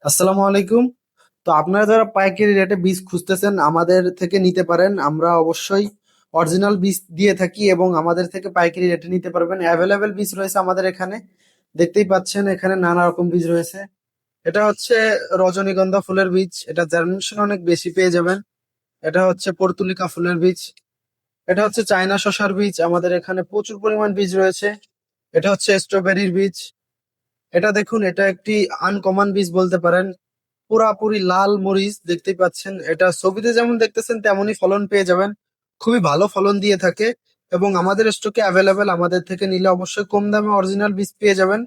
আসসালামু আলাইকুম। তো আপনারা যারা পাইকারি রেটে বীজ খুঁজতেছেন আমাদের থেকে নিতে পারেন। আমরা অবশ্যই অরিজিনাল বীজ দিয়ে থাকি এবং আমাদের থেকে পাইকারি রেটে নিতে পারবেন। অ্যাভেলেবেল বীজ রয়েছে আমাদের এখানে। দেখতেই পাচ্ছেন এখানে নানা রকম বীজ রয়েছে। এটা হচ্ছে রজনীগন্ধা ফুলের বীজ, এটা জার্মিনেশন অনেক বেশি পেয়ে যাবেন। এটা হচ্ছে পর্তুলিকা ফুলের বীজ। এটা হচ্ছে চায়না শসার বীজ, আমাদের এখানে প্রচুর পরিমাণ বীজ রয়েছে। এটা হচ্ছে স্ট্রবেরির বীজ। এটা দেখুন, এটা একটি আনকমন বীজ বলতে পারেন। পুরাপুরি লাল মরিচ দেখতেই পাচ্ছেন, এটা ছবিতে যেমন দেখতেছেন তেমনই ফলন পেয়ে যাবেন। খুবই ভালো ফলন দিয়ে থাকে এবং আমাদের স্টকে অ্যাভেলেবেল। আমাদের থেকে নিলে অবশ্যই কম দামে অরিজিনাল বীজ পেয়ে যাবেন।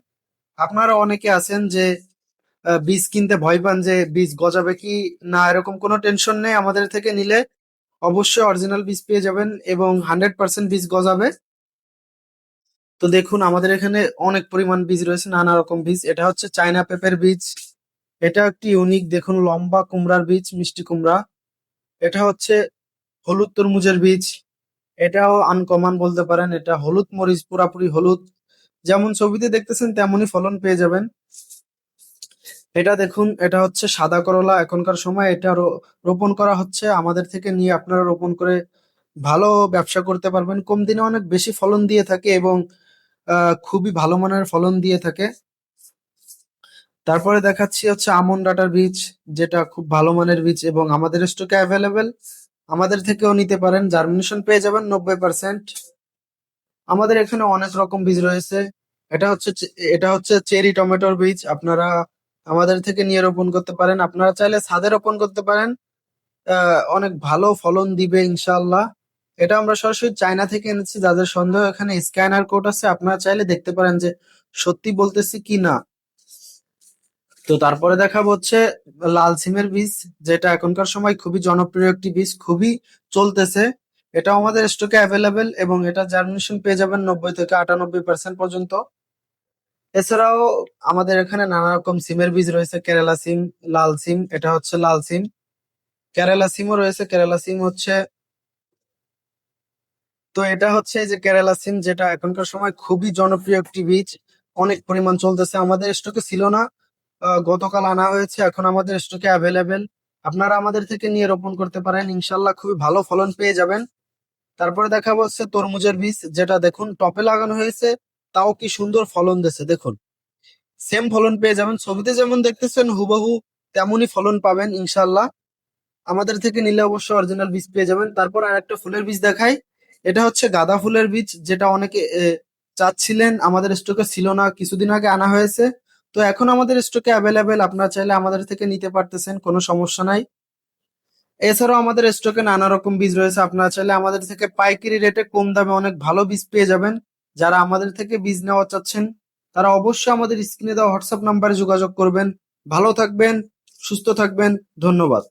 আপনারা অনেকে আছেন যে বীজ কিনতে ভয় পান যে বীজ গজাবে কি না, এরকম কোনো টেনশন নেই। আমাদের থেকে নিলে অবশ্যই অরিজিনাল বীজ পেয়ে যাবেন এবং 100% বীজ গজাবে। তো দেখুন আমাদের এখানে অনেক পরিমাণ বীজ রয়েছে, নানা রকম বীজ। এটা হচ্ছে চায়না পেঁপের বীজ। এটা একটি ইউনিক, দেখুন লম্বা কুমড়ার বীজ, মিষ্টি কুমড়া। এটা হচ্ছে হলুদ তরমুজের বীজ। এটাও আনকমন বলতে পারেন, এটা হলুদ মরিচ, পুরাপুরি হলুদ। যেমন ছবিতে দেখতেছেন তেমনই ফলন পেয়ে যাবেন। এটা দেখুন, এটা হচ্ছে সাদা করলা। এখনকার সময় এটা রোপণ করা হচ্ছে। আমাদের থেকে নিয়ে আপনারা রোপণ করে ভালো ব্যবসা করতে পারবেন। কম দিনে অনেক বেশি ফলন দিয়ে থাকে এবং খুবই ভালো মানের ফলন দিয়ে থাকে। তারপরে দেখাচ্ছি হচ্ছে আমন ডাটার বীজ, যেটা খুব ভালো মানের বীজ এবং আমাদের স্টকে অ্যাভেলেবেল। আমাদের থেকেও নিতে পারেন, জার্মিনেশন পেয়ে যাবেন 90%। আমাদের এখানে অনেক রকম বীজ রয়েছে। এটা হচ্ছে চেরি টমেটোর বীজ। আপনারা আমাদের থেকে নিয়ে রোপণ করতে পারেন। আপনারা চাইলে ছাদে রোপণ করতে পারেন। অনেক ভালো ফলন দিবে ইনশাআল্লাহ। এটা আমরা সরাসরি চায়না থেকে এনেছি। যাদের সন্দেহ, এখানে স্ক্যানার কোড আছে, আপনারা চাইলে দেখতে পারেন যে সত্যি বলতেছি কি না। তো তারপরে দেখাবো হচ্ছে লাল সিমের বীজ, যেটা এখনকার সময় খুবই জনপ্রিয় একটি বীজ, খুবই চলতেছে। এটাও আমাদের স্টকে অ্যাভেলেবেল এবং এটা জার্মিনেশন পেয়ে যাবেন 90 থেকে 98% পর্যন্ত। এছাড়াও আমাদের এখানে নানা রকম সিমের বীজ রয়েছে, কেরালা সিম, লাল সিম। এটা হচ্ছে লাল সিম। কেরালা সিমও রয়েছে, কেরালা সিম হচ্ছে, তো এটা হচ্ছে এই যে কেরালা সিম, যেটা এখনকার সময় খুবই জনপ্রিয় একটি বীজ। অনেক পরিমাণ চলতেছে, আমাদের স্টকে ছিল না। গতকাল আনা হয়েছে, এখন আমাদের স্টকে অ্যাভেলেবেল। আপনারা আমাদের থেকে নিয়ে রোপণ করতে পারেন, ইনশাল্লাহ খুবই ভালো ফলন পেয়ে যাবেন। তারপরে দেখাবো হচ্ছে তরমুজের বীজ, যেটা দেখুন টপে লাগানো হয়েছে, তাও কি সুন্দর ফলন দিচ্ছে দেখুন। সেম ফলন পেয়ে যাবেন, ছবিতে যেমন দেখতেছেন হুবহু তেমনই ফলন পাবেন ইনশাল্লাহ। আমাদের থেকে নিলে অবশ্যই অরিজিনাল বীজ পেয়ে যাবেন। তারপর আর একটা ফুলের বীজ দেখাই। এটা হচ্ছে গাঁদা ফুলের বীজ, যেটা অনেকে চাচ্ছিলেন, আমাদের স্টকে ছিল না, কিছুদিন আগে আনা হয়েছে। তো এখন আমাদের স্টকে অ্যাভেলেবেল, আপনারা চাইলে আমাদের থেকে নিতে পারতেছেন, কোনো সমস্যা নাই। এছাড়াও আমাদের স্টকে নানা রকম বীজ রয়েছে, আপনারা চাইলে আমাদের থেকে পাইকারি রেটে কম দামে অনেক ভালো বীজ পেয়ে যাবেন। যারা আমাদের থেকে বীজ নেওয়া চাচ্ছেন তারা অবশ্যই আমাদের স্ক্রিনে দেওয়া হোয়াটসঅ্যাপ নাম্বারে যোগাযোগ করবেন। ভালো থাকবেন, সুস্থ থাকবেন। ধন্যবাদ।